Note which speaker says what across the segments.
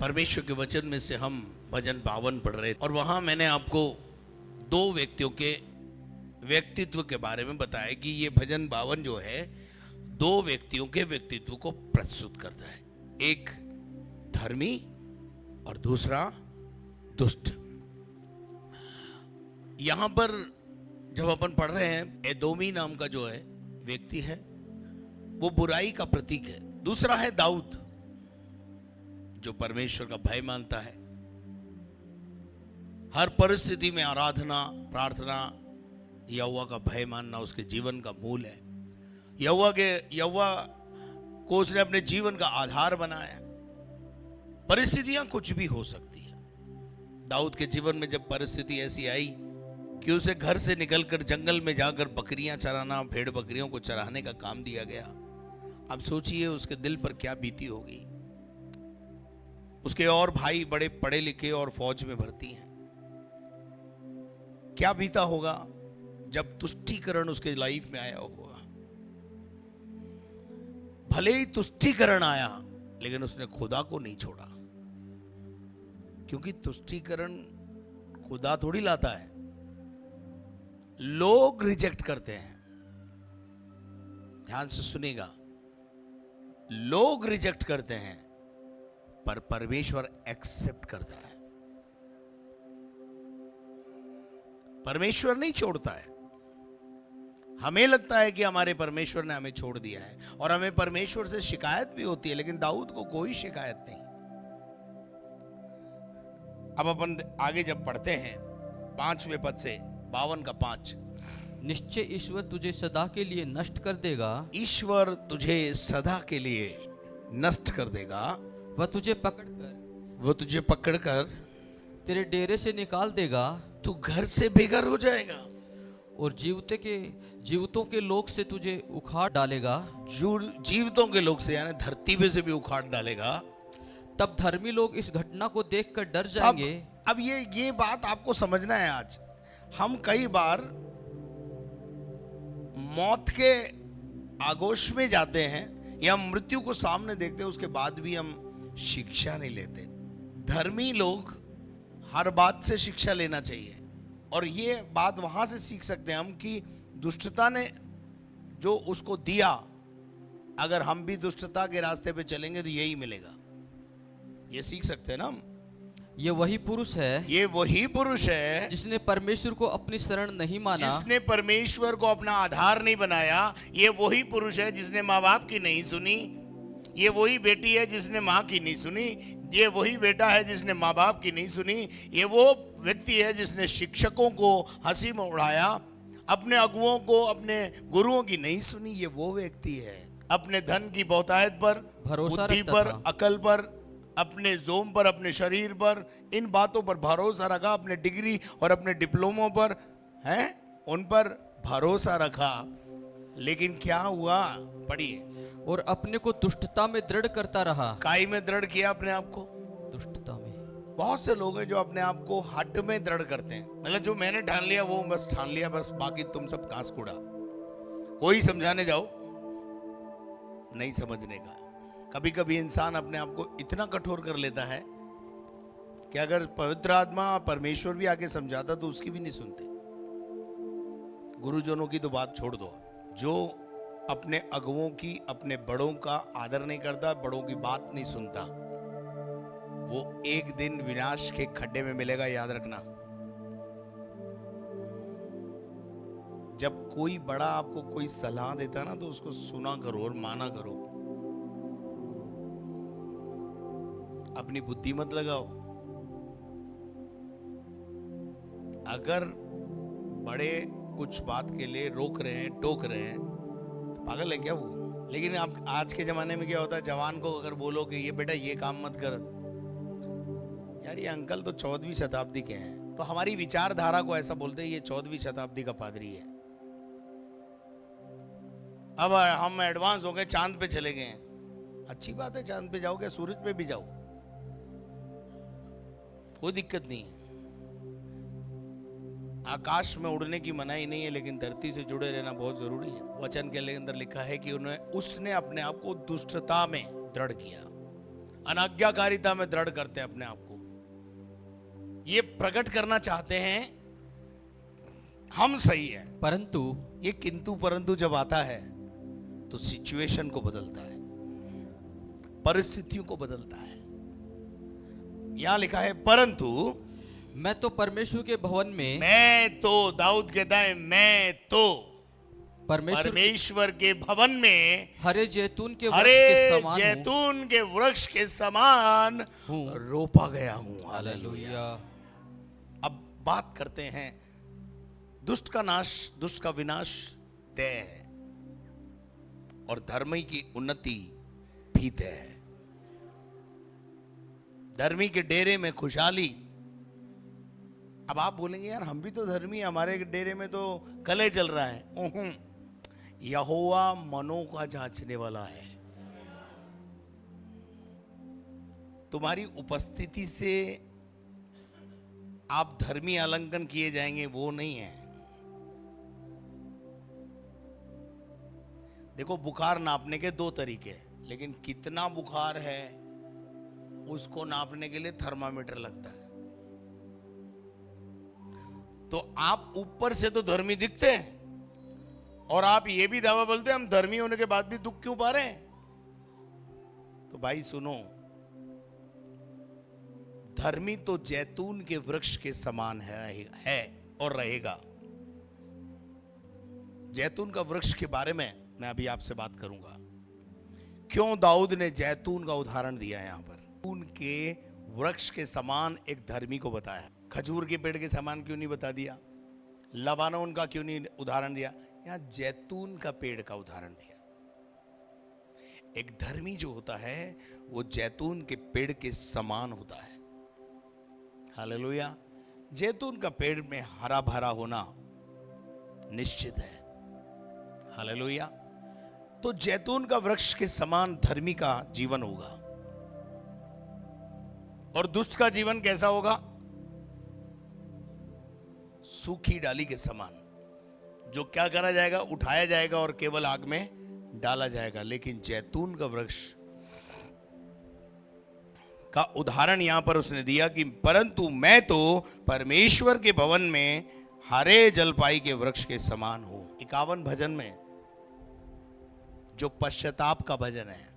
Speaker 1: परमेश्वर के वचन में से हम भजन 52 पढ़ रहे और वहां मैंने आपको दो व्यक्तियों के व्यक्तित्व के बारे में बताया कि ये भजन 52 जो है दो व्यक्तियों के व्यक्तित्व को प्रस्तुत करता है, एक धर्मी और दूसरा दुष्ट। यहां पर जब अपन पढ़ रहे हैं, एदोमी नाम का जो है व्यक्ति है वो बुराई का प्रतीक है। दूसरा है दाऊद जो परमेश्वर का भय मानता है, हर परिस्थिति में आराधना प्रार्थना यहोवा का भय मानना उसके जीवन का मूल है। यहोवा को उसने अपने जीवन का आधार बनाया। परिस्थितियां कुछ भी हो सकती है। दाऊद के जीवन में जब परिस्थिति ऐसी आई कि उसे घर से निकलकर जंगल में जाकर बकरियां चराना, भेड़ बकरियों को चराने का काम दिया गया। अब सोचिए उसके दिल पर क्या बीती होगी। उसके और भाई बड़े पढ़े लिखे और फौज में भर्ती हैं। क्या बीता होगा जब तुष्टीकरण उसके लाइफ में आया होगा। भले ही तुष्टीकरण आया लेकिन उसने खुदा को नहीं छोड़ा, क्योंकि तुष्टीकरण खुदा थोड़ी लाता है, लोग रिजेक्ट करते हैं। ध्यान से सुनिएगा, लोग रिजेक्ट करते हैं पर परमेश्वर एक्सेप्ट करता है। परमेश्वर नहीं छोड़ता है। हमें लगता है कि हमारे परमेश्वर ने हमें छोड़ दिया है और हमें परमेश्वर से शिकायत भी होती है, लेकिन दाऊद को कोई शिकायत नहीं। अब अपन आगे जब पढ़ते हैं 5वें पद से 52 का 5,
Speaker 2: निश्चय ईश्वर तुझे सदा के लिए नष्ट कर देगा,
Speaker 1: ईश्वर तुझे सदा के लिए नष्ट कर देगा,
Speaker 2: वह तुझे
Speaker 1: पकड़कर
Speaker 2: तेरे डेरे से निकाल देगा,
Speaker 1: तू घर से बेघर हो जाएगा
Speaker 2: और जीवतों के लोक से तुझे उखाड़ डालेगा।
Speaker 1: जीवितों के लोग से यानी धरती पे से भी उखाड़ डालेगा।
Speaker 2: तब धर्मी लोग इस घटना को देखकर डर जाएंगे।
Speaker 1: अब ये बात आपको समझना है। आज हम कई बार मौत के आगोश में जाते हैं या मृत्यु को सामने देखते हैं, उसके बाद भी हम शिक्षा नहीं लेते। धर्मी लोग हर बात से शिक्षा लेना चाहिए और ये बात वहां से सीख सकते हैं हम कि दुष्टता ने जो उसको दिया, अगर हम भी दुष्टता के रास्ते पे चलेंगे तो यही मिलेगा। ये सीख सकते हैं ना हम।
Speaker 2: ये वही पुरुष है जिसने परमेश्वर को अपनी शरण नहीं माना,
Speaker 1: जिसने परमेश्वर को अपना आधार नहीं बनाया। ये वही पुरुष है जिसने माँ बाप की नहीं सुनी। ये वही बेटी है जिसने माँ की नहीं सुनी। ये वही बेटा है जिसने माँ बाप की नहीं सुनी। ये वो व्यक्ति है जिसने शिक्षकों को हंसी में उड़ाया, अपने अगुओं को, अपने गुरुओं की नहीं सुनी। ये वो व्यक्ति है अपने धन की बहुतायत पर, बुद्धि पर, अकल पर, अपने जोम पर, अपने शरीर पर, इन बातों पर भरोसा रखा। अपने डिग्री और अपने डिप्लोमों पर हैं, उन पर भरोसा रखा। लेकिन क्या हुआ, पढ़िए।
Speaker 2: और अपने को दुष्टता में दृढ़ करता रहा।
Speaker 1: काई में दृढ़ किया अपने आप को?
Speaker 2: दुष्टता में।
Speaker 1: बहुत से लोग हैं जो अपने आप को हट में दृढ़ करते हैं। मतलब जो मैंने ठान लिया वो बस ठान लिया, बस बाकी तुम सब घास कूड़ा। कोई समझाने जाओ नहीं समझने का। कभी कभी इंसान अपने आप को इतना कठोर कर लेता है कि अगर पवित्र आत्मा परमेश्वर भी आके समझाता तो उसकी भी नहीं सुनते। गुरुजनों की तो बात छोड़ दो। जो अपने अगुओं की, अपने बड़ों का आदर नहीं करता, बड़ों की बात नहीं सुनता, वो एक दिन विनाश के खड्डे में मिलेगा, याद रखना। जब कोई बड़ा आपको कोई सलाह देता ना तो उसको सुना करो और माना करो। अपनी बुद्धि मत लगाओ। अगर बड़े कुछ बात के लिए रोक रहे हैं, टोक रहे हैं, तो पागल है क्या वो? लेकिन आप आज के जमाने में क्या होता है, जवान को अगर बोलो कि ये बेटा ये काम मत कर, यार ये अंकल तो 14वीं शताब्दी के हैं, तो हमारी विचारधारा को ऐसा बोलते हैं ये 14वीं शताब्दी का पादरी है। अब हम एडवांस हो गए, चांद पे चले गए हैं। अच्छी बात है, चांद पे जाओगे, सूरज पे भी जाओ, कोई दिक्कत नहीं है। आकाश में उड़ने की मनाही नहीं है, लेकिन धरती से जुड़े रहना बहुत जरूरी है। वचन के अंदर लिखा है कि उसने अपने आप को दुष्टता में दृढ़ किया। अनाज्ञाकारिता में दृढ़ करते हैं अपने आप को। ये प्रकट करना चाहते हैं हम सही है,
Speaker 2: परंतु
Speaker 1: ये किंतु परंतु जब आता है तो सिचुएशन को बदलता है, परिस्थितियों को बदलता है। यहां लिखा है परंतु
Speaker 2: मैं तो परमेश्वर के भवन में,
Speaker 1: मैं तो, दाऊद कहता है मैं तो परमेश्वर के भवन में
Speaker 2: हरे जैतून के वृक्ष
Speaker 1: हरे
Speaker 2: के समान
Speaker 1: जैतून के वृक्ष के समान
Speaker 2: हूँ।
Speaker 1: रोपा गया हूं।
Speaker 2: हालेलुया।
Speaker 1: अब बात करते हैं, दुष्ट का नाश, दुष्ट का विनाश तय है और धर्मी की उन्नति भी तय है। धर्मी के डेरे में खुशहाली। अब आप बोलेंगे यार हम भी तो धर्मी हैं, हमारे डेरे में तो कलह चल रहा है। यहोवा मनों का जांचने वाला है। तुम्हारी उपस्थिति से आप धर्मी आलंकन किए जाएंगे वो नहीं है। देखो बुखार नापने के दो तरीके हैं, लेकिन कितना बुखार है उसको नापने के लिए थर्मामीटर लगता है। तो आप ऊपर से तो धर्मी दिखते हैं और आप ये भी दावा बोलते हैं हम धर्मी होने के बाद भी दुख क्यों पा रहे हैं। तो भाई सुनो, धर्मी तो जैतून के वृक्ष के समान है और रहेगा। जैतून का वृक्ष के बारे में मैं अभी आपसे बात करूंगा। क्यों दाऊद ने जैतून का उदाहरण दिया है यहां पर, उनके वृक्ष के समान एक धर्मी को बताया। खजूर के पेड़ के समान क्यों नहीं बता दिया, लबानोन का क्यों नहीं उदाहरण दिया, यहां जैतून का पेड़ का उदाहरण दिया। एक धर्मी जो होता है वो जैतून के पेड़ के समान होता है। हालेलुया। जैतून का पेड़ में हरा भरा होना निश्चित है। हालेलुया। तो जैतून का वृक्ष के समान धर्मी का जीवन होगा। और दुष्ट का जीवन कैसा होगा, सूखी डाली के समान, जो क्या करा जाएगा, उठाया जाएगा और केवल आग में डाला जाएगा। लेकिन जैतून का वृक्ष का उदाहरण यहां पर उसने दिया कि परंतु मैं तो परमेश्वर के भवन में हरे जलपाई के वृक्ष के समान हूं। 51 भजन में जो पश्चाताप का भजन है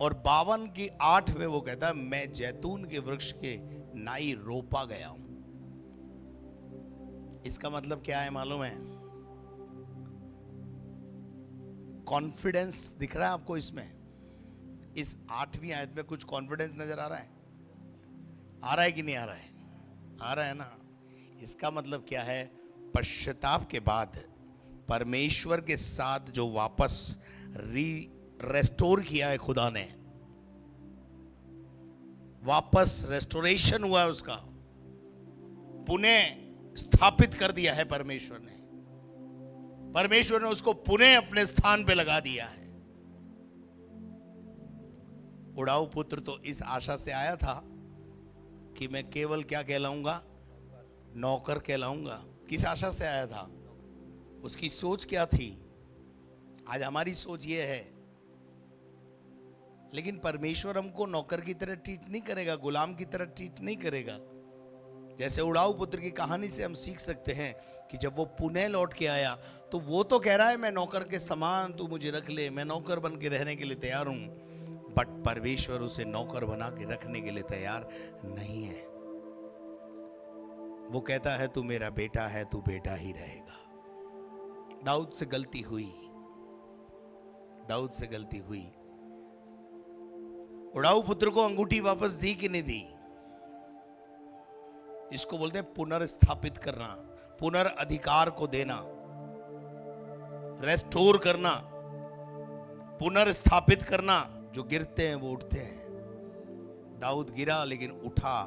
Speaker 1: और 52 की 8 में वो कहता है मैं जैतून के वृक्ष के नाई रोपा गया हूं। इसका मतलब क्या है मालूम है? कॉन्फिडेंस दिख रहा है आपको इसमें? इस 8वीं आयत में कुछ कॉन्फिडेंस नजर आ रहा है? आ रहा है कि नहीं आ रहा है? आ रहा है ना। इसका मतलब क्या है? पश्चाताप के बाद परमेश्वर के साथ जो वापस रेस्टोर किया है खुदा ने, वापस रेस्टोरेशन हुआ है उसका, पुनः स्थापित कर दिया है परमेश्वर ने। परमेश्वर ने उसको पुनः अपने स्थान पे लगा दिया है। उड़ाऊ पुत्र तो इस आशा से आया था कि मैं केवल क्या कहलाऊंगा, नौकर कहलाऊंगा। किस आशा से आया था? उसकी सोच क्या थी? आज हमारी सोच ये है, लेकिन परमेश्वर हमको नौकर की तरह ट्रीट नहीं करेगा, गुलाम की तरह ट्रीट नहीं करेगा। जैसे उड़ाऊ पुत्र की कहानी से हम सीख सकते हैं कि जब वो पुनः लौट के आया तो वो तो कह रहा है मैं नौकर के समान, तू मुझे रख ले, मैं नौकर बन के रहने के लिए तैयार हूं। बट परमेश्वर उसे नौकर बना के रखने के लिए तैयार नहीं है। वो कहता है तू मेरा बेटा है, तू बेटा ही रहेगा। दाऊद से गलती हुई, दाऊद से गलती हुई। उड़ाऊ पुत्र को अंगूठी वापस दी कि नहीं दी? इसको बोलते हैं पुनर्स्थापित करना, पुनर्अधिकार को देना, रेस्टोर करना, पुनर्स्थापित करना। जो गिरते हैं वो उठते हैं। दाऊद गिरा लेकिन उठा,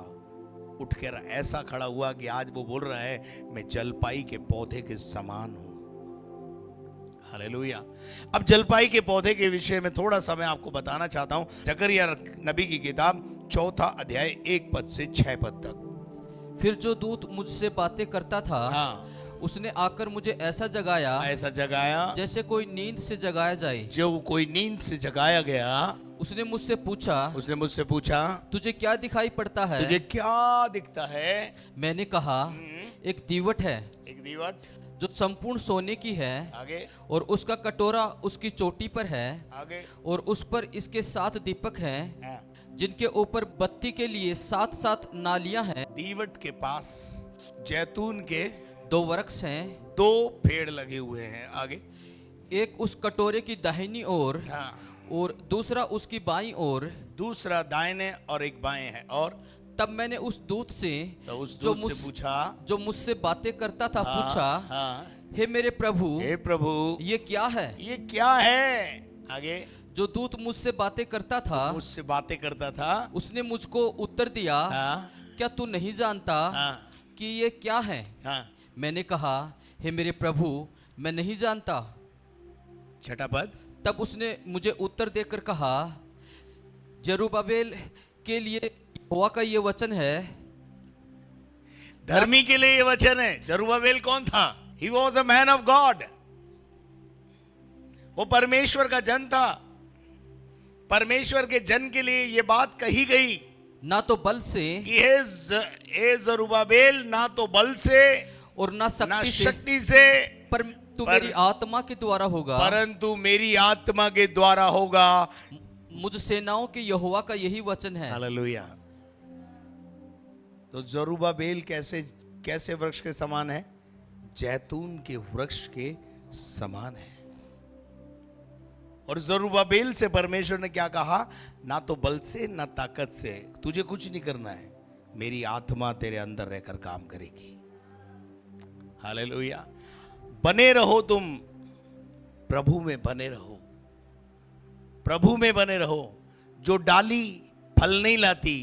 Speaker 1: उठकर ऐसा खड़ा हुआ कि आज वो बोल रहा है मैं जलपाई के पौधे के समान हूं। हालेलुया। अब जलपाई के पौधे के विषय में थोड़ा सा मैं आपको बताना चाहता हूं। जकरिया नबी की किताब 4 अध्याय 1 पद से 6 पद तक।
Speaker 2: फिर जो दूत मुझसे बातें करता था,
Speaker 1: हाँ,
Speaker 2: उसने आकर मुझे ऐसा जगाया
Speaker 1: जगाया
Speaker 2: जैसे कोई नींद से जगाया जाए।
Speaker 1: जो कोई नींद से जगाया गया।
Speaker 2: उसने मुझसे पूछा तुझे क्या दिखाई पड़ता है?
Speaker 1: तुझे क्या दिखता है?
Speaker 2: मैंने कहा एक दीवट है
Speaker 1: एक दीवट।
Speaker 2: जो संपूर्ण सोने की है,
Speaker 1: आगे
Speaker 2: और उसका कटोरा उसकी चोटी पर है,
Speaker 1: आगे।
Speaker 2: और उस पर इसके 7 दीपक हैं,
Speaker 1: हाँ।
Speaker 2: जिनके ऊपर बत्ती के लिए 7 नालियां हैं।
Speaker 1: दीवट के पास जैतून के
Speaker 2: 2 वृक्ष हैं,
Speaker 1: 2 पेड़ लगे हुए हैं। आगे।
Speaker 2: एक उस कटोरे की दाहिनी ओर
Speaker 1: हाँ।
Speaker 2: और दूसरा उसकी बाईं ओर।
Speaker 1: दूसरा दाहिने और एक बाएं है। और
Speaker 2: तब मैंने उस दूत से
Speaker 1: तो उस दूत से पूछा,
Speaker 2: जो मुझसे बातें करता था, पूछा,
Speaker 1: हाँ,
Speaker 2: हे मेरे प्रभु,
Speaker 1: हे प्रभु,
Speaker 2: ये क्या है?
Speaker 1: ये क्या है? आगे।
Speaker 2: जो दूत मुझसे बातें करता था,
Speaker 1: मुझसे बातें करता था,
Speaker 2: उसने मुझको उत्तर दिया,
Speaker 1: हाँ,
Speaker 2: क्या तू नहीं जानता
Speaker 1: हाँ,
Speaker 2: कि ये क्या है?
Speaker 1: हाँ।
Speaker 2: मैंने कहा, हे मेरे प्रभु, मैं नहीं जानता।
Speaker 1: छठा पद।
Speaker 2: तब उसने मुझे उत्तर देकर कहा, जरुब्बाबेल के लिए यहोवा का ये वचन है।
Speaker 1: धर्मी के लिए ये वचन है। जरुब्बाबेल कौन था? He was a man of God. वो परमेश्वर का जन था। परमेश्वर के जन के लिए ये बात कही गई।
Speaker 2: ना तो बल से,
Speaker 1: हे जरुब्बाबेल, ना तो बल से
Speaker 2: और ना
Speaker 1: शक्ति से,
Speaker 2: पर तू मेरी आत्मा के द्वारा होगा,
Speaker 1: परंतु मेरी आत्मा के द्वारा होगा।
Speaker 2: मुझ सेनाओं के यहोवा का यही वचन है।
Speaker 1: हालेलुया। तो जरुब्बाबेल कैसे वृक्ष के समान है? जैतून के वृक्ष के समान है। और जरुब्बाबेल से परमेश्वर ने क्या कहा? ना तो बल से ना ताकत से, तुझे कुछ नहीं करना है, मेरी आत्मा तेरे अंदर रहकर काम करेगी। हालेलुया। बने रहो तुम, प्रभु में बने रहो, प्रभु में बने रहो। जो डाली फल नहीं लाती,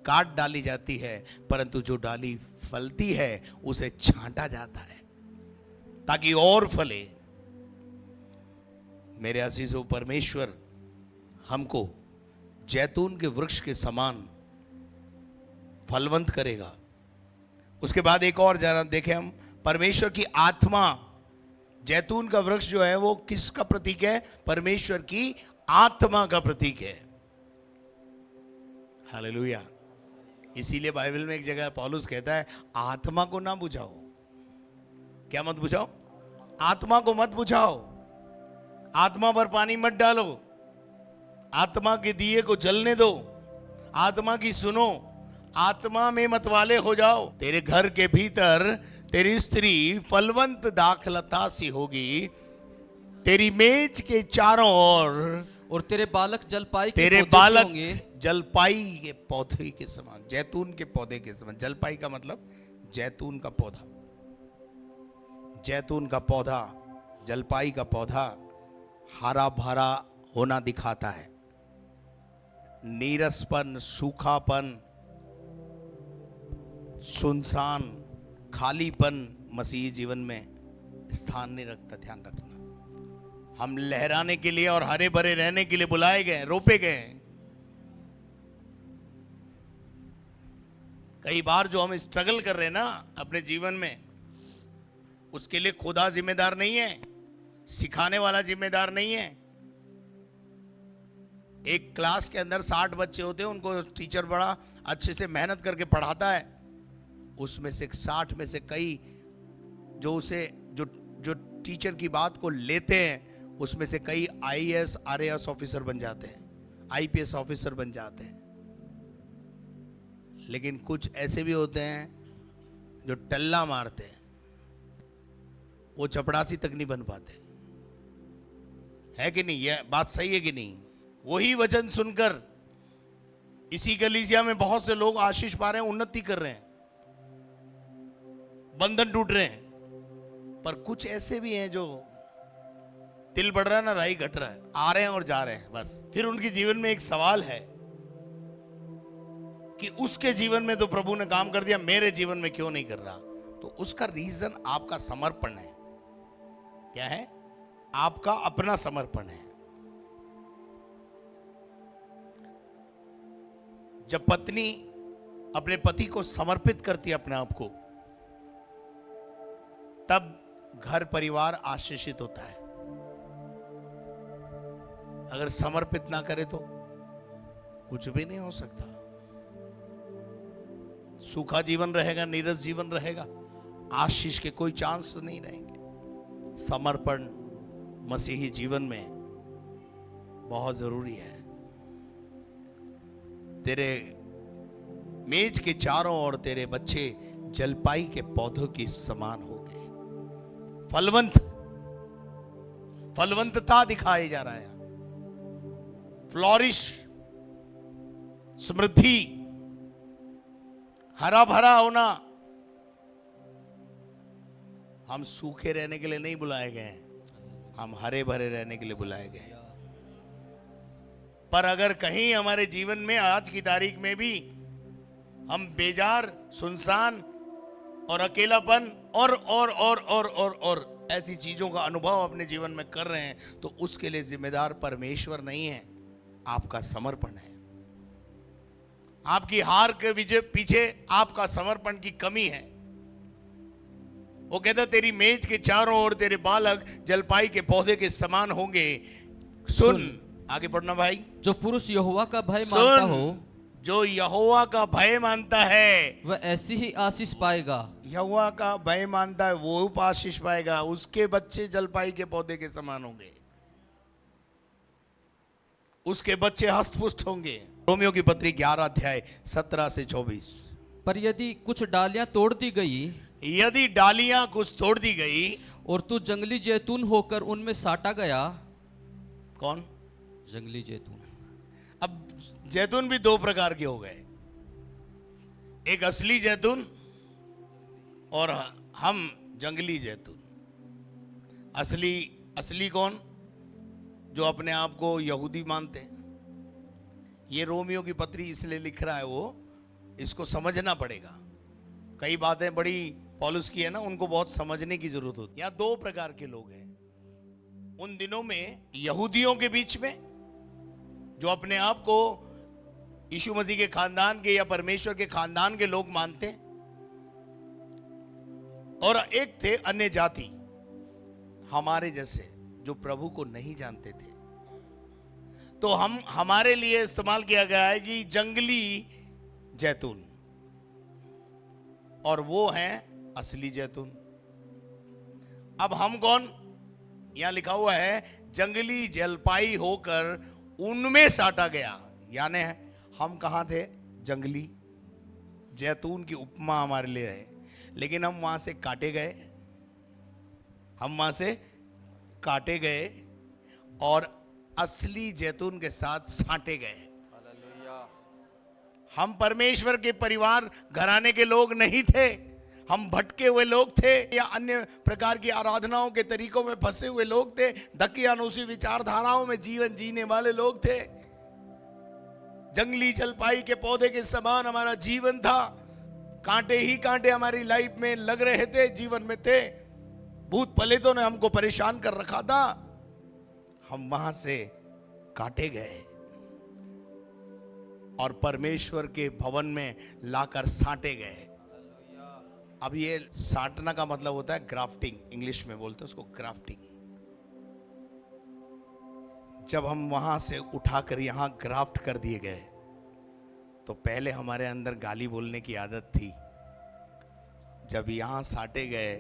Speaker 1: काट डाली जाती है, परंतु जो डाली फलती है उसे छांटा जाता है ताकि और फले। मेरे अजीजों, परमेश्वर हमको जैतून के वृक्ष के समान फलवंत करेगा। उसके बाद एक और जरा देखें हम, परमेश्वर की आत्मा। जैतून का वृक्ष जो है वो किसका प्रतीक है? परमेश्वर की आत्मा का प्रतीक है। हालेलुया। इसीलिए बाइबल में एक जगह पौलुस कहता है, आत्मा को ना बुझाओ। क्या मत बुझाओ? आत्मा को मत बुझाओ। आत्मा पर पानी मत डालो। आत्मा के दिए को जलने दो। आत्मा की सुनो। आत्मा में मतवाले हो जाओ। तेरे घर के भीतर तेरी स्त्री फलवंत दाखलता सी होगी। तेरी मेज के चारों ओर
Speaker 2: और तेरे बालक जलपाई के
Speaker 1: तेरे
Speaker 2: पौधे
Speaker 1: बालक
Speaker 2: होंगे।
Speaker 1: जलपाई के पौधे के समान, जैतून के पौधे के समान। जलपाई का मतलब जैतून का पौधा। जैतून का पौधा, जलपाई का पौधा हरा भरा होना दिखाता है। नीरसपन, सूखापन, सुनसान, खालीपन मसीही जीवन में स्थान नहीं रखता। ध्यान रखना, हम लहराने के लिए और हरे भरे रहने के लिए बुलाए गए, रोपे गए। कई बार जो हम स्ट्रगल कर रहे हैं ना अपने जीवन में, उसके लिए खुदा जिम्मेदार नहीं है, सिखाने वाला जिम्मेदार नहीं है। एक क्लास के अंदर 60 बच्चे होते हैं, उनको टीचर बड़ा अच्छे से मेहनत करके पढ़ाता है। उसमें से 60 में से कई जो टीचर की बात को लेते हैं, उसमें से कई आईएएस आरएएस ऑफिसर बन जाते हैं, आईपीएस ऑफिसर बन जाते हैं। लेकिन कुछ ऐसे भी होते हैं जो टल्ला मारते हैं, वो चपड़ासी तक नहीं बन पाते। है कि नहीं? ये बात सही है कि नहीं? वही वचन सुनकर इसी कलीसिया में बहुत से लोग आशीष पा रहे हैं, उन्नति कर रहे हैं, बंधन टूट रहे हैं। पर कुछ ऐसे भी हैं जो तिल बढ़ रहा है ना राई घट रहा है, आ रहे हैं और जा रहे हैं बस। फिर उनके जीवन में एक सवाल है कि उसके जीवन में तो प्रभु ने काम कर दिया, मेरे जीवन में क्यों नहीं कर रहा? तो उसका रीजन आपका समर्पण है। क्या है? आपका अपना समर्पण है। जब पत्नी अपने पति को समर्पित करती है अपने आप को, तब घर परिवार आशीषित होता है। अगर समर्पित ना करे तो कुछ भी नहीं हो सकता। सूखा जीवन रहेगा, नीरस जीवन रहेगा, आशीष के कोई चांस नहीं रहेंगे। समर्पण मसीही जीवन में बहुत जरूरी है। तेरे मेज के चारों ओर तेरे बच्चे जलपाई के पौधों की समान हो गए। फलवंतता दिखाई जा रहा है, फ्लोरिश, समृद्धि, हरा भरा होना। हम सूखे रहने के लिए नहीं बुलाए गए हैं, हम हरे भरे रहने के लिए बुलाए गए हैं। पर अगर कहीं हमारे जीवन में आज की तारीख में भी हम बेजार, सुनसान और अकेलापन और ऐसी चीजों का अनुभव अपने जीवन में कर रहे हैं, तो उसके लिए जिम्मेदार परमेश्वर नहीं है, आपका समर्पण है। आपकी हार के विजय पीछे आपका समर्पण की कमी है। वो कहता तेरी मेज के चारों ओर तेरे बालक जलपाई के पौधे के समान होंगे। सुन, आगे पढ़ना भाई।
Speaker 2: जो पुरुष यहोवा का भय मानता हो,
Speaker 1: जो यहोवा का भय मानता है
Speaker 2: वह ऐसी ही आशीष पाएगा।
Speaker 1: यहोवा का भय मानता है वो आशीष पाएगा, उसके बच्चे जलपाई के पौधे के समान होंगे, उसके बच्चे हष्टपुष्ट होंगे। रोमियो की पत्री 11 अध्याय 17 से 24।
Speaker 2: पर यदि कुछ डालियां तोड़ दी गई,
Speaker 1: यदि डालियां कुछ तोड़ दी गई
Speaker 2: और तू जंगली जैतून होकर उनमें साटा गया।
Speaker 1: कौन?
Speaker 2: जंगली जैतून।
Speaker 1: अब जैतून भी दो प्रकार के हो गए, एक असली जैतून और हम जंगली जैतून। असली कौन? जो अपने आप को यहूदी मानते हैं। ये रोमियो की पत्री इसलिए लिख रहा है, वो इसको समझना पड़ेगा। कई बातें बड़ी पौलुस की है ना, उनको बहुत समझने की जरूरत होती है। यहाँ दो प्रकार के लोग हैं उन दिनों में, यहूदियों के बीच में जो अपने आप को यीशु मसीह के खानदान के या परमेश्वर के खानदान के लोग मानते हैं, और एक थे अन्य जाति हमारे जैसे जो प्रभु को नहीं जानते थे। तो हमारे लिए इस्तेमाल किया गया है कि जंगली जैतून, और वो हैं असली जैतून। अब हम कौन? यहां लिखा हुआ है जंगली जलपाई होकर उनमें साटा गया, यानी हम कहां थे? जंगली जैतून की उपमा हमारे लिए है, लेकिन हम वहां से काटे गए, और असली जैतून के साथ साटे गए। हम परमेश्वर के परिवार घराने के लोग नहीं थे, हम भटके हुए लोग थे, या अन्य प्रकार की आराधनाओं के तरीकों में फंसे हुए लोग थे, दकियानूसी विचारधाराओं में जीवन जीने वाले लोग थे। जंगली जलपाई के पौधे के समान हमारा जीवन था, कांटे ही कांटे हमारी लाइफ में लग रहे थे, जीवन में थे। भूत प्रेतों ने हमको परेशान कर रखा था, हम वहां से काटे गए और परमेश्वर के भवन में लाकर साटे गए। अब ये साटना का मतलब होता है ग्राफ्टिंग, इंग्लिश में बोलते हैं उसको ग्राफ्टिंग। जब हम वहां से उठाकर यहां ग्राफ्ट कर दिए गए, तो पहले हमारे अंदर गाली बोलने की आदत थी, जब यहां साटे गए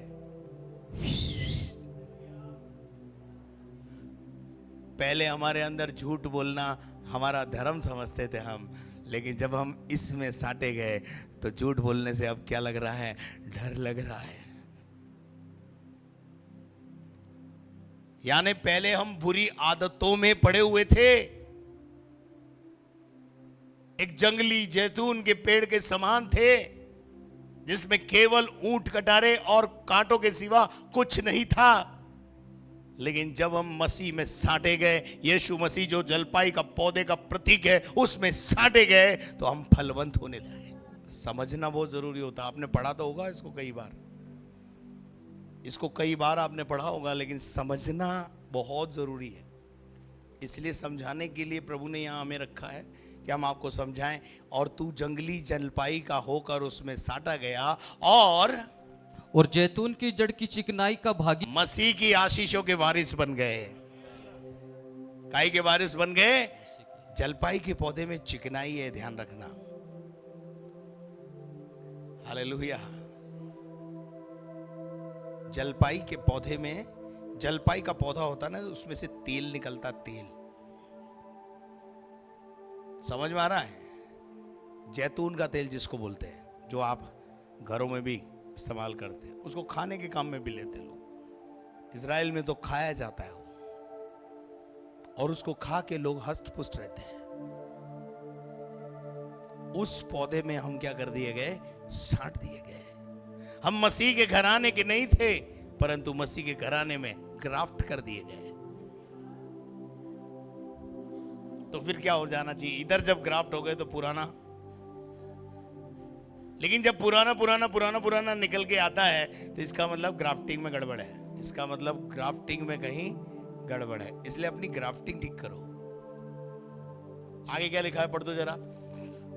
Speaker 1: पहले हमारे अंदर झूठ बोलना हमारा धर्म समझते थे हम, लेकिन जब हम इसमें साटे गए तो झूठ बोलने से अब क्या लग रहा है? डर लग रहा है। यानी पहले हम बुरी आदतों में पड़े हुए थे, एक जंगली जैतून के पेड़ के समान थे, जिसमें केवल ऊंट कटारे और कांटों के सिवा कुछ नहीं था। लेकिन जब हम मसीह में साटे गए, यीशु मसीह जो जलपाई का पौधे का प्रतीक है, उसमें साटे गए, तो हम फलवंत होने लगे। समझना बहुत जरूरी होता है। आपने पढ़ा तो होगा इसको कई बार आपने पढ़ा होगा, लेकिन समझना बहुत जरूरी है। इसलिए समझाने के लिए प्रभु ने यहां हमें रखा है कि हम आपको समझाएं। और तू जंगली जलपाई का होकर उसमें साटा गया और
Speaker 2: जैतून की जड़ की चिकनाई का भागी,
Speaker 1: मसीह की आशीषों के वारिस बन गए। काई के वारिस बन गए? जलपाई के पौधे में चिकनाई है, ध्यान रखना। हालेलुया। जलपाई के पौधे में, जलपाई का पौधा होता ना, उसमें से तेल निकलता, तेल। समझ में आ रहा है? जैतून का तेल जिसको बोलते हैं, जो आप घरों में भी इस्तेमाल करते हैं, उसको खाने के काम में भी लेते लोग। इजराइल में तो खाया जाता है वो, और उसको खा के लोग हष्ट पुष्ट रहते हैं। उस पौधे में हम क्या कर दिए गए? साट दिए गए। हम मसीह के घराने के नहीं थे, परंतु मसीह के घराने में ग्राफ्ट कर दिए गए। तो फिर क्या हो जाना चाहिए? इधर जब ग्राफ्ट हो गए तो पुराना, लेकिन जब पुराना पुराना पुराना पुराना निकल के आता है तो इसका मतलब ग्राफ्टिंग में गड़बड़ है। इसका मतलब ग्राफ्टिंग में कहीं गड़बड़ है, इसलिए अपनी ग्राफ्टिंग ठीक करो। आगे क्या लिखा है, पढ़ दो जरा।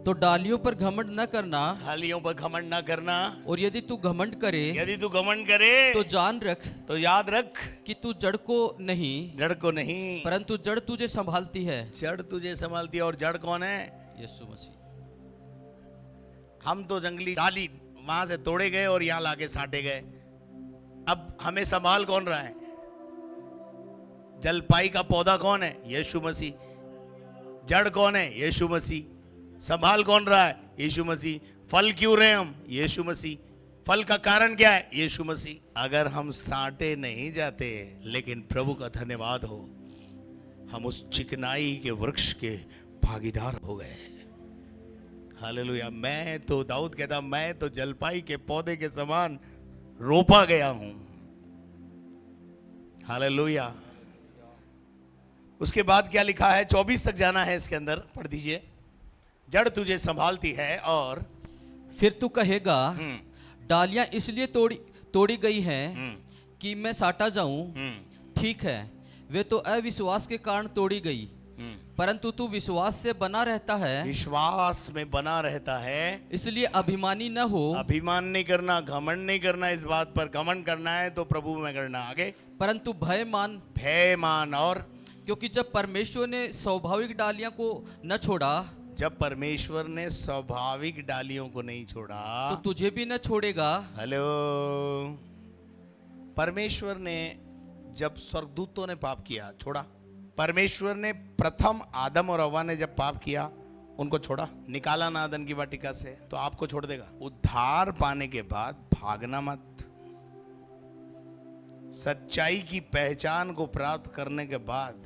Speaker 2: तो डालियों पर घमंड न करना,
Speaker 1: डालियों पर घमंड ना करना,
Speaker 2: और यदि तू घमंड करे
Speaker 1: यदि तू घमंड करे
Speaker 2: तो जान रख
Speaker 1: तो याद रख
Speaker 2: कि तू जड़ को नहीं,
Speaker 1: जड़ को नहीं,
Speaker 2: परंतु जड़ तुझे संभालती है।
Speaker 1: जड़ तुझे संभालती है। और जड़ कौन है?
Speaker 2: यीशु मसीह।
Speaker 1: हम तो जंगली डाली वहां से तोड़े गए और यहां लाके साटे गए। अब हमें संभाल कौन रहा है? जलपाई का पौधा कौन है? यीशु मसीह। जड़ कौन है? यीशु मसीह। संभाल कौन रहा है? यीशु मसीह। फल क्यों रहे हम? यीशु मसीह। फल का कारण क्या है? यीशु मसीह। अगर हम साटे नहीं जाते, लेकिन प्रभु का धन्यवाद हो, हम उस चिकनाई के वृक्ष के भागीदार हो गए। हालेलुया। मैं तो, दाऊद कहता, मैं तो जलपाई के पौधे के समान रोपा गया हूं। हालेलुया। उसके बाद क्या लिखा है? 24 तक जाना है इसके अंदर, पढ़ दीजिए। जड़ तुझे संभालती है और
Speaker 2: फिर तू कहेगा, डालियां इसलिए तोड़ी गई हैं कि मैं साटा जाऊं। ठीक है, वे तो अविश्वास के कारण तोड़ी गई, परंतु तू विश्वास से बना रहता है,
Speaker 1: विश्वास में बना रहता है,
Speaker 2: इसलिए अभिमानी न हो।
Speaker 1: अभिमान नहीं करना, घमंड नहीं करना। इस बात पर घमंड करना है तो प्रभु में करना। आगे,
Speaker 2: परंतु भय मान,
Speaker 1: भय मान। और
Speaker 2: क्योंकि जब परमेश्वर ने स्वाभाविक डालियां को न छोड़ा,
Speaker 1: जब परमेश्वर ने स्वाभाविक डालियों को नहीं छोड़ा
Speaker 2: तो तुझे भी न छोड़ेगा।
Speaker 1: हेलो। परमेश्वर ने जब स्वर्गदूतों ने पाप किया, छोड़ा। परमेश्वर ने प्रथम आदम और हव्वा ने जब पाप किया, उनको छोड़ा, निकाला ना अदन की वाटिका से, तो आपको छोड़ देगा। उद्धार पाने के बाद भागना मत। सच्चाई की पहचान को प्राप्त करने के बाद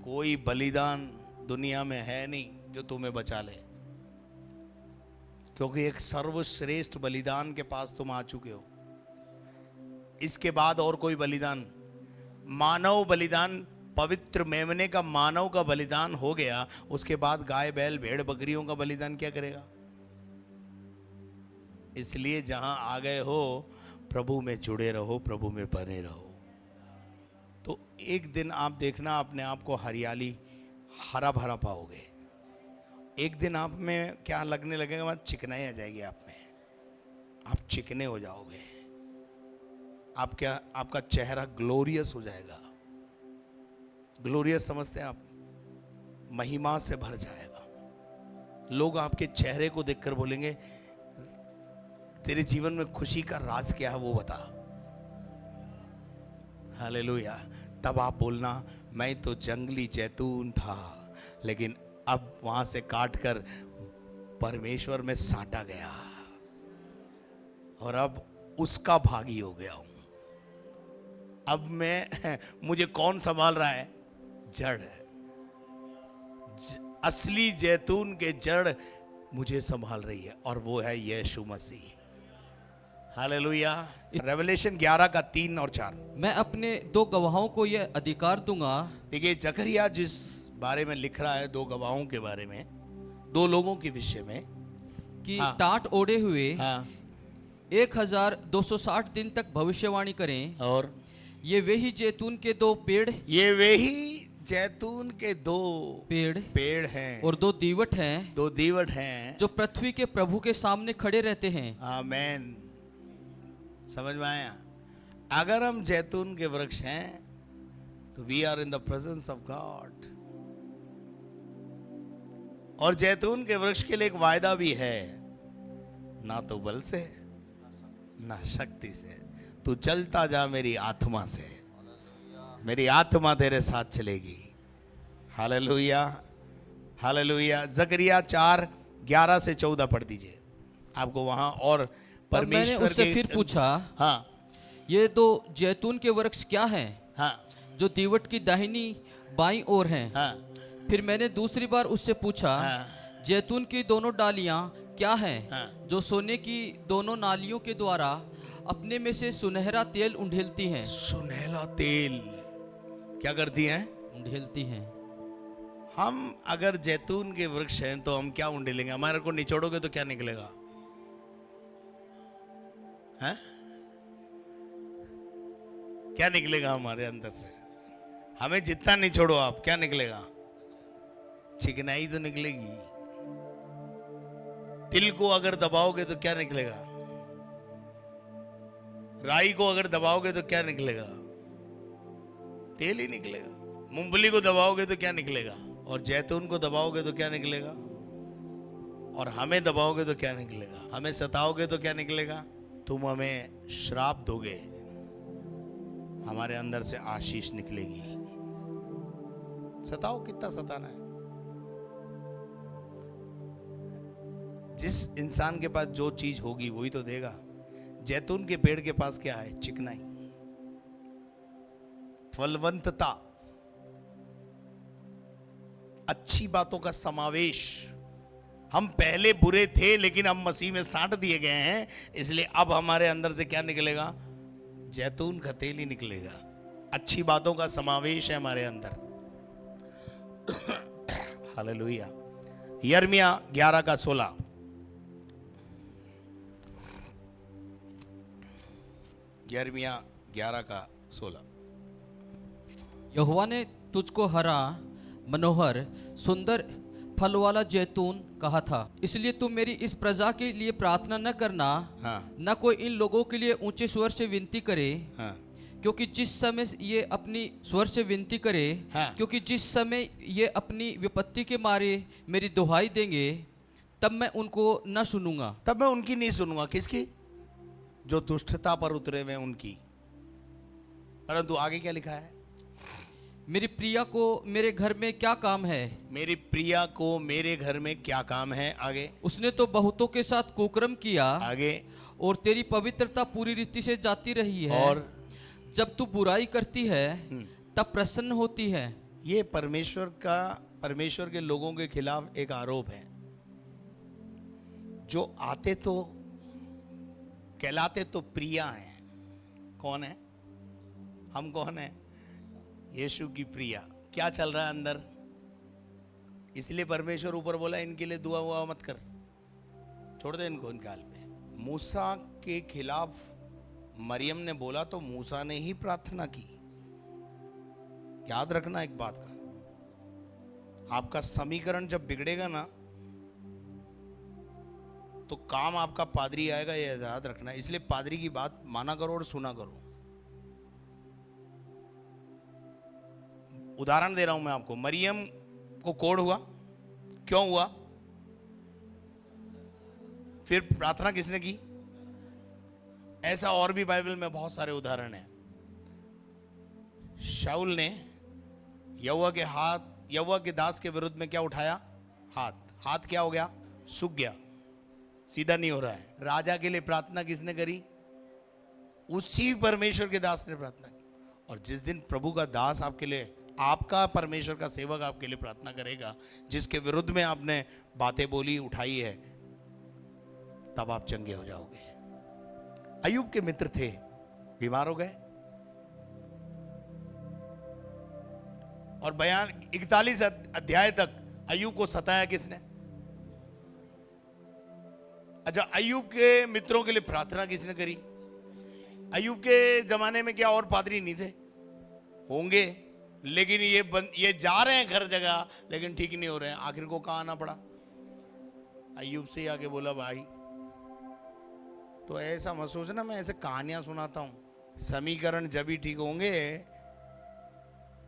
Speaker 1: कोई बलिदान दुनिया में है नहीं जो तुम्हें बचा ले, क्योंकि एक सर्वश्रेष्ठ बलिदान के पास तुम आ चुके हो। इसके बाद और कोई बलिदान, मानव बलिदान, पवित्र मेमने का मानव का बलिदान हो गया, उसके बाद गाय बैल भेड़ बकरियों का बलिदान क्या करेगा? इसलिए जहां आ गए हो, प्रभु में जुड़े रहो, प्रभु में बने रहो। तो एक दिन आप देखना अपने आप को हरियाली, हरा भरा पाओगे। एक दिन आप में क्या लगने लगेगा? चिकनाई आ जाएगी आप में, आप चिकने हो जाओगे। आप क्या, आपका चेहरा ग्लोरियस हो जाएगा। ग्लोरियस समझते हैं आप? महिमा से भर जाएगा। लोग आपके चेहरे को देखकर बोलेंगे, तेरे जीवन में खुशी का राज क्या है वो बता। हालेलुया। तब आप बोलना, मैं तो जंगली जैतून था, लेकिन अब वहां से काटकर परमेश्वर में साटा गया और अब उसका भागी हो गया हूं। अब मैं, मुझे कौन संभाल रहा है? जड़। असली जैतून के जड़ मुझे संभाल रही है, और वो है यीशु मसीह। हालेलुया। रेवलेशन 11 का 3 और 4।
Speaker 2: मैं अपने 2 गवाहों को यह अधिकार दूंगा।
Speaker 1: देखिए, जकरिया जिस बारे में लिख रहा है, 2 गवाहों के बारे में, 2 लोगों के विषय में,
Speaker 2: कि
Speaker 1: हाँ।
Speaker 2: टाट ओढ़े हुए
Speaker 1: हाँ,
Speaker 2: 1260 दिन तक भविष्यवाणी करें।
Speaker 1: और
Speaker 2: ये वे ही जैतून के 2 पेड़,
Speaker 1: ये वे ही जैतून के 2 पेड़ हैं,
Speaker 2: और 2 दीवट हैं,
Speaker 1: 2 दीवट हैं,
Speaker 2: जो पृथ्वी के प्रभु के सामने खड़े रहते हैं।
Speaker 1: आमेन। समझ में आया? अगर हम जैतून के वृक्ष हैं तो we are in the presence of God. और जैतून के वृक्ष के लिए एक वायदा भी है, ना तो बल से ना शक्ति से, तू चलता जा मेरी आत्मा से, मेरी आत्मा तेरे साथ चलेगी। Hallelujah, hallelujah. जकरिया 4:11 से 14 पढ़ दीजिए, आपको वहां और
Speaker 2: तब मैंने
Speaker 1: परमेश्वर
Speaker 2: उससे
Speaker 1: के
Speaker 2: फिर पूछा,
Speaker 1: हाँ
Speaker 2: ये दो जैतून के वृक्ष क्या हैं
Speaker 1: हाँ
Speaker 2: जो दीवट की दाहिनी बाईं ओर हैं?
Speaker 1: हाँ
Speaker 2: फिर मैंने दूसरी बार उससे पूछा,
Speaker 1: हाँ।
Speaker 2: जैतून की दोनों डालियां क्या हैं
Speaker 1: हाँ।
Speaker 2: जो सोने की दोनों नालियों के द्वारा अपने में से सुनहरा तेल उंडेलती हैं?
Speaker 1: सुनहला तेल क्या करती हैं?
Speaker 2: उंडेलती हैं।
Speaker 1: हम अगर जैतून के वृक्ष हैं तो हम क्या उंडेलेंगे? हमारे को निचोड़ोगे तो क्या निकलेगा? हैं? क्या निकलेगा हमारे अंदर से? हमें जितना निचोड़ो आप, क्या निकलेगा? चिकनाई तो निकलेगी। तिल को अगर दबाओगे तो क्या निकलेगा? राई को अगर दबाओगे तो क्या निकलेगा? तेल ही निकलेगा। मूंगफली को दबाओगे तो क्या निकलेगा? और जैतून को दबाओगे तो क्या निकलेगा? और हमें दबाओगे तो क्या निकलेगा? हमें सताओगे तो क्या निकलेगा? तुम हमें श्राप दोगे, हमारे अंदर से आशीष निकलेगी। सताओ, कितना सताना है? जिस इंसान के पास जो चीज होगी वही तो देगा। जैतून के पेड़ के पास क्या है? चिकनाई, फलवंतता, अच्छी बातों का समावेश। हम पहले बुरे थे लेकिन अब मसीह में साट दिए गए हैं, इसलिए अब हमारे अंदर से क्या निकलेगा? जैतून का तेल ही निकलेगा। अच्छी बातों का समावेश है हमारे अंदर। हालेलुया। यिर्मयाह 11:16। यिर्मयाह 11:16।
Speaker 2: यहोवा ने तुझको हरा, मनोहर, सुंदर फल वाला जैतून कहा था, इसलिए तुम मेरी इस प्रजा के लिए प्रार्थना न करना,
Speaker 1: हाँ
Speaker 2: न कोई इन लोगों के लिए ऊंचे स्वर से विनती करे,
Speaker 1: हाँ
Speaker 2: क्योंकि जिस समय ये अपनी स्वर से विनती करे,
Speaker 1: हाँ।
Speaker 2: क्योंकि जिस समय ये अपनी विपत्ति के मारे मेरी दुहाई देंगे, तब मैं उनको न सुनूंगा।
Speaker 1: तब मैं उनकी नहीं सुनूंगा। किसकी? जो दुष्टता पर उतरे हुए उनकी। परंतु आगे क्या लिखा है?
Speaker 2: मेरी प्रिया को मेरे घर में क्या काम है?
Speaker 1: मेरी प्रिया को मेरे घर में क्या काम है? आगे
Speaker 2: उसने तो बहुतों के साथ कुकर्म किया,
Speaker 1: आगे
Speaker 2: और तेरी पवित्रता पूरी रीति से जाती रही है।
Speaker 1: और
Speaker 2: जब तू बुराई करती है तब प्रसन्न होती है।
Speaker 1: ये परमेश्वर के लोगों के खिलाफ एक आरोप है। जो आते तो कहलाते तो प्रिया हैं। कौन है? हम कौन है? यीशु की प्रिया। क्या चल रहा है अंदर? इसलिए परमेश्वर ऊपर बोला इनके लिए दुआ हुआ मत कर, छोड़ दे इनको निकाल पे। मूसा के खिलाफ मरियम ने बोला तो मूसा ने ही प्रार्थना की। याद रखना एक बात का, आपका समीकरण जब बिगड़ेगा ना तो काम आपका पादरी आएगा, ये याद रखना। इसलिए पादरी की बात माना करो और सुना करो। उदाहरण दे रहा हूं मैं आपको। मरियम को कोढ़ हुआ, क्यों हुआ? फिर प्रार्थना किसने की? ऐसा और भी बाइबल में बहुत सारे उदाहरण हैं। शाऊल ने यहोवा के दास के विरुद्ध में क्या उठाया? हाथ क्या हो गया? सूख गया, सीधा नहीं हो रहा है। राजा के लिए प्रार्थना किसने करी? उसी परमेश्वर के दास ने प्रार्थना की। और जिस दिन प्रभु का दास आपके लिए, आपका परमेश्वर का सेवक आपके लिए प्रार्थना करेगा, जिसके विरुद्ध में आपने बातें बोली, उठाई है, तब आप चंगे हो जाओगे। अय्यूब के मित्र थे, बीमार हो गए, और बयान 41 अध्याय तक अय्यूब को सताया किसने? अच्छा, अय्यूब के मित्रों के लिए प्रार्थना किसने करी? अय्यूब के जमाने में क्या और पादरी नहीं थे? होंगे, लेकिन ये जा रहे हैं हर जगह लेकिन ठीक नहीं हो रहे हैं। आखिर को कहाँ आना पड़ा? अय्यूब से ही आके बोला भाई, तो ऐसा मत सोचना मैं ऐसे कहानियां सुनाता हूं। समीकरण जब ही ठीक होंगे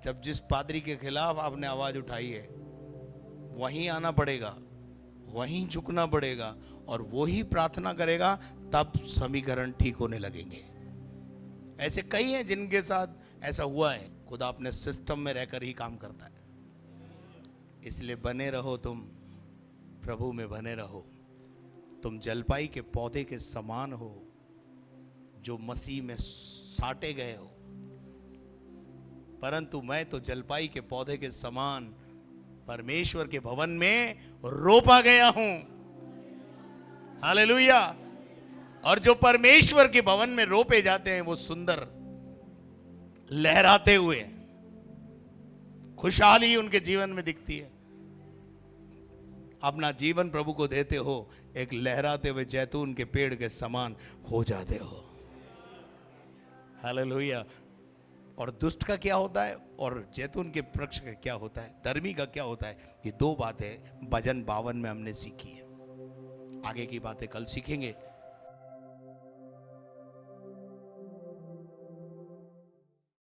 Speaker 1: जब जिस पादरी के खिलाफ आपने आवाज उठाई है वहीं आना पड़ेगा, वहीं झुकना पड़ेगा और वही प्रार्थना करेगा, तब समीकरण ठीक होने लगेंगे। ऐसे कई हैं जिनके साथ ऐसा हुआ है। खुदा अपने सिस्टम में रहकर ही काम करता है। इसलिए बने रहो, तुम प्रभु में बने रहो। तुम जलपाई के पौधे के समान हो जो मसीह में साटे गए हो, परंतु मैं तो जलपाई के पौधे के समान परमेश्वर के भवन में रोपा गया हूं। हालेलुया। और जो परमेश्वर के भवन में रोपे जाते हैं वो सुंदर लहराते हुए, खुशहाली उनके जीवन में दिखती है। अपना जीवन प्रभु को देते हो, एक लहराते हुए जैतून के पेड़ के समान हो जाते हो। हालेलुया। और दुष्ट का क्या होता है और जैतून के वृक्ष का क्या होता है, धर्मी का क्या होता है, ये दो बातें भजन 52 में हमने सीखी है। आगे की बातें कल सीखेंगे।